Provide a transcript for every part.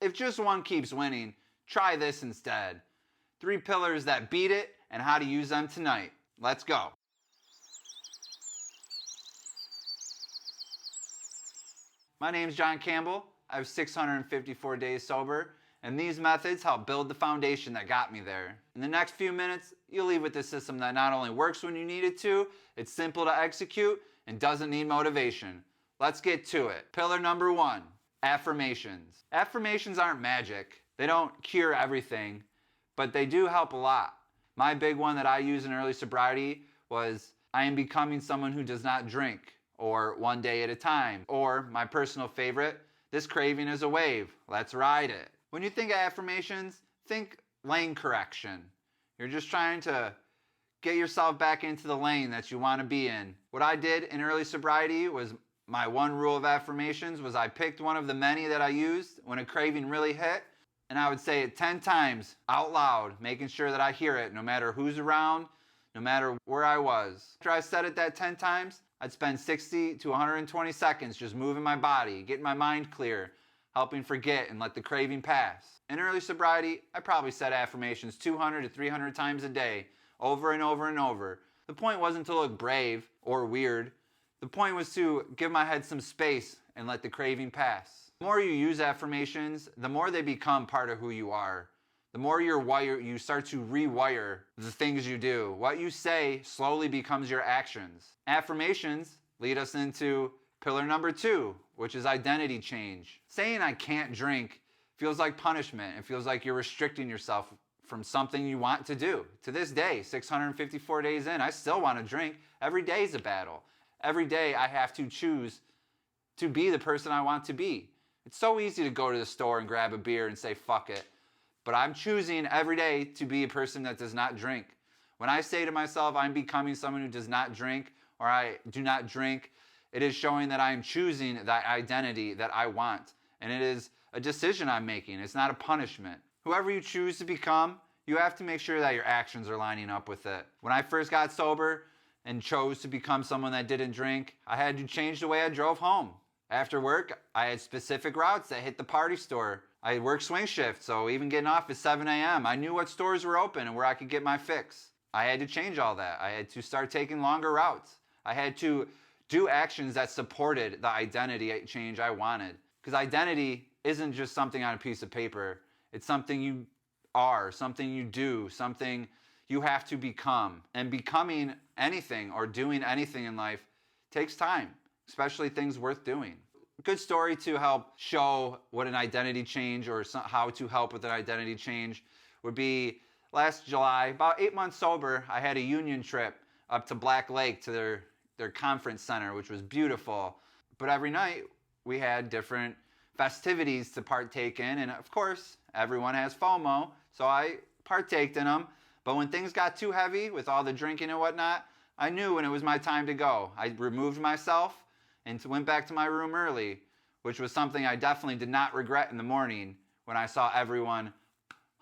If just one keeps winning, try this instead. 3 pillars that beat it and how to use them tonight. Let's go. My name's John Campbell. I have 654 days sober, and these methods help build the foundation that got me there. In the next few minutes, you'll leave with a system that not only works when you need it to, it's simple to execute and doesn't need motivation. Let's get to it. Pillar number 1, affirmations. Affirmations aren't magic. They don't cure everything, but they do help a lot. My big one that I use in early sobriety was, I am becoming someone who does not drink, or one day at a time, or my personal favorite, this craving is a wave, let's ride it. When you think of affirmations, think lane correction. You're just trying to get yourself back into the lane that you want to be in. What I did in early sobriety was, my one rule of affirmations was, I picked one of the many that I used when a craving really hit, and I would say it 10 times out loud, making sure that I hear it no matter who's around, no matter where I was. After I said it that 10 times, I'd spend 60 to 120 seconds just moving my body, getting my mind clear, helping forget and let the craving pass. In early sobriety, I probably said affirmations 200 to 300 times a day, over and over and over. The point wasn't to look brave or weird. The point was to give my head some space and let the craving pass. The more you use affirmations, the more they become part of who you are. The more you start to rewire the things you do. What you say slowly becomes your actions. Affirmations lead us into pillar number 2, which is identity change. Saying I can't drink feels like punishment. It feels like you're restricting yourself from something you want to do. To this day, 654 days in, I still want to drink. Every day is a battle. Every day I have to choose to be the person I want to be. It's so easy to go to the store and grab a beer and say, fuck it. But I'm choosing every day to be a person that does not drink. When I say to myself, I'm becoming someone who does not drink, or I do not drink, it is showing that I am choosing that identity that I want. And it is a decision I'm making. It's not a punishment. Whoever you choose to become, you have to make sure that your actions are lining up with it. When I first got sober and chose to become someone that didn't drink, I had to change the way I drove home. After work, I had specific routes that hit the party store. I worked swing shift, so even getting off at 7 a.m., I knew what stores were open and where I could get my fix. I had to change all that. I had to start taking longer routes. I had to do actions that supported the identity change I wanted. Because identity isn't just something on a piece of paper. It's something you are, something you do, something you have to become. And becoming anything or doing anything in life takes time, especially things worth doing. A good story to help show what an identity change or how to help with an identity change would be last July, about 8 months sober, I had a union trip up to Black Lake to their conference center, which was beautiful. But every night we had different festivities to partake in, and of course everyone has FOMO, so I partaked in them. But when things got too heavy with all the drinking and whatnot, I knew when it was my time to go. I removed myself and went back to my room early, which was something I definitely did not regret in the morning when I saw everyone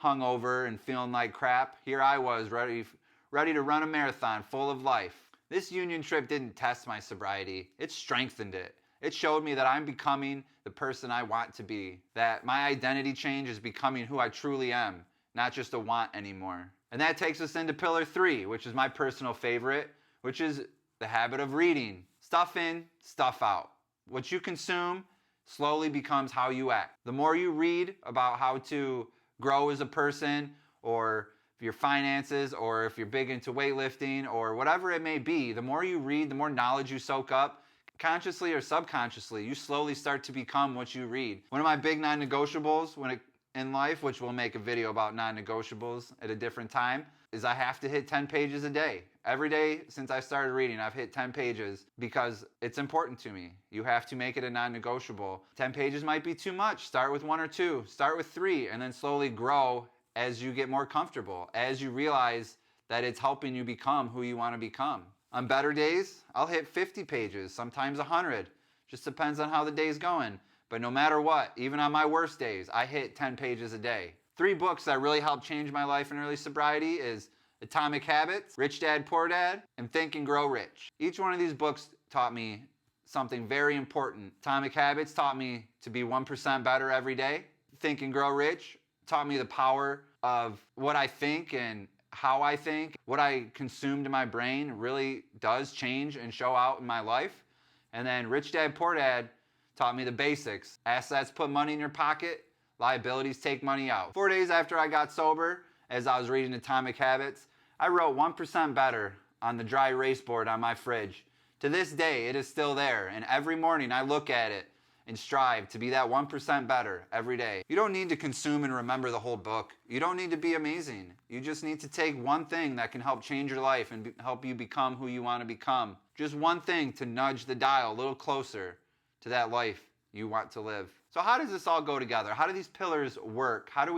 hungover and feeling like crap. Here I was ready to run a marathon full of life. This union trip didn't test my sobriety. It strengthened it. It showed me that I'm becoming the person I want to be, that my identity change is becoming who I truly am, not just a want anymore. And that takes us into pillar 3, which is my personal favorite, which is the habit of reading. Stuff in, stuff out. What you consume slowly becomes how you act. The more you read about how to grow as a person, or your finances, or if you're big into weightlifting, or whatever it may be, the more you read, the more knowledge you soak up, consciously or subconsciously, you slowly start to become what you read. One of my big non-negotiables in life, which we'll make a video about non-negotiables at a different time, is I have to hit 10 pages a day. Every day since I started reading, I've hit 10 pages because it's important to me. You have to make it a non-negotiable. 10 pages might be too much. Start with 1 or 2, start with 3, and then slowly grow as you get more comfortable, as you realize that it's helping you become who you want to become. On better days, I'll hit 50 pages, sometimes 100. Just depends on how the day's going. But no matter what, even on my worst days, I hit 10 pages a day. 3 books that really helped change my life in early sobriety is Atomic Habits, Rich Dad, Poor Dad, and Think and Grow Rich. Each one of these books taught me something very important. Atomic Habits taught me to be 1% better every day. Think and Grow Rich taught me the power of what I think and how I think. What I consume to my brain really does change and show out in my life. And then Rich Dad Poor Dad taught me the basics. Assets put money in your pocket, liabilities take money out. 4 days after I got sober, as I was reading Atomic Habits, I wrote 1% better on the dry erase board on my fridge. To this day, it is still there, and every morning I look at it and strive to be that 1% better every day. You don't need to consume and remember the whole book. You don't need to be amazing. You just need to take one thing that can help change your life and help you become who you want to become. Just one thing to nudge the dial a little closer to that life you want to live. So how does this all go together? How do these pillars work? How do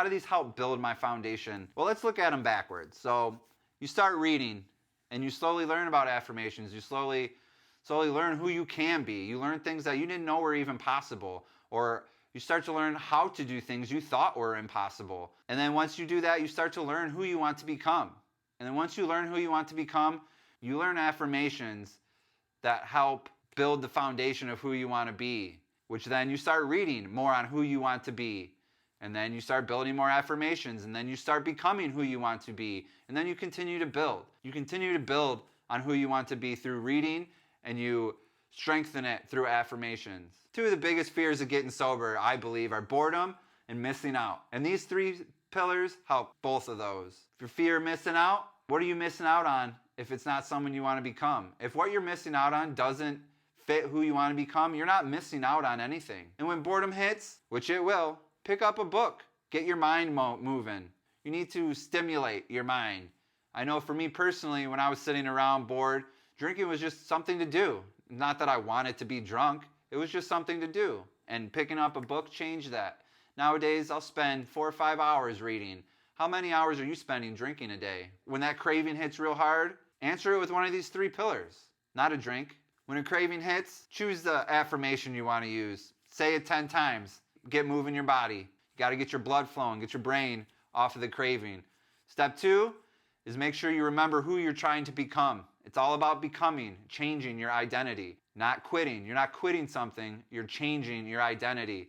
these help build my foundation? Well, let's look at them backwards. So you start reading and you slowly learn about affirmations. You slowly learn who you can be. You learn things that you didn't know were even possible, or you start to learn how to do things you thought were impossible. And then once you do that, you start to learn who you want to become. And then once you learn who you want to become, you learn affirmations that help build the foundation of who you want to be, which then you start reading more on who you want to be. And then you start building more affirmations, and then you start becoming who you want to be. And then you continue to build. You continue to build on who you want to be through reading, and you strengthen it through affirmations. Two of the biggest fears of getting sober, I believe, are boredom and missing out. And these three pillars help both of those. If you fear missing out, what are you missing out on if it's not someone you want to become? If what you're missing out on doesn't fit who you want to become, you're not missing out on anything. And when boredom hits, which it will, pick up a book. Get your mind moving. You need to stimulate your mind. I know for me personally, when I was sitting around bored, drinking was just something to do. Not that I wanted to be drunk. It was just something to do. And picking up a book changed that. Nowadays, I'll spend 4 or 5 hours reading. How many hours are you spending drinking a day? When that craving hits real hard, answer it with one of these three pillars. Not a drink. When a craving hits, choose the affirmation you want to use. Say it 10 times. Get moving your body. You got to get your blood flowing, get your brain off of the craving. Step 2 is make sure you remember who you're trying to become. It's all about becoming, changing your identity, not quitting. You're not quitting something, you're changing your identity.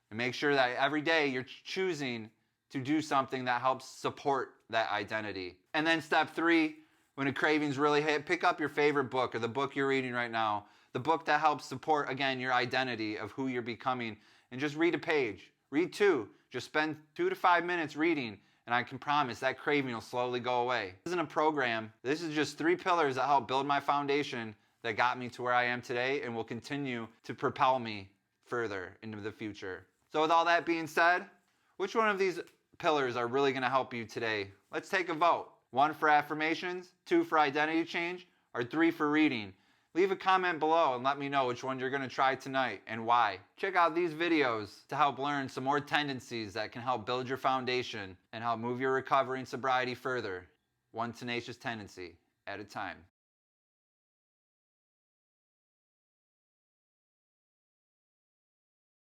And make sure that every day you're choosing to do something that helps support that identity. And then step 3, when a craving's really hit, pick up your favorite book or the book you're reading right now, the book that helps support, again, your identity of who you're becoming, and just read a page. Read 2. Just spend 2 to 5 minutes reading, and I can promise that craving will slowly go away. This isn't a program. This is just 3 pillars that help build my foundation that got me to where I am today and will continue to propel me further into the future. So with all that being said, which one of these pillars are really going to help you today? Let's take a vote. 1 for affirmations, 2 for identity change, or 3 for reading. Leave a comment below and let me know which one you're going to try tonight and why. Check out these videos to help learn some more tendencies that can help build your foundation and help move your recovery and sobriety further, one tenacious tendency at a time.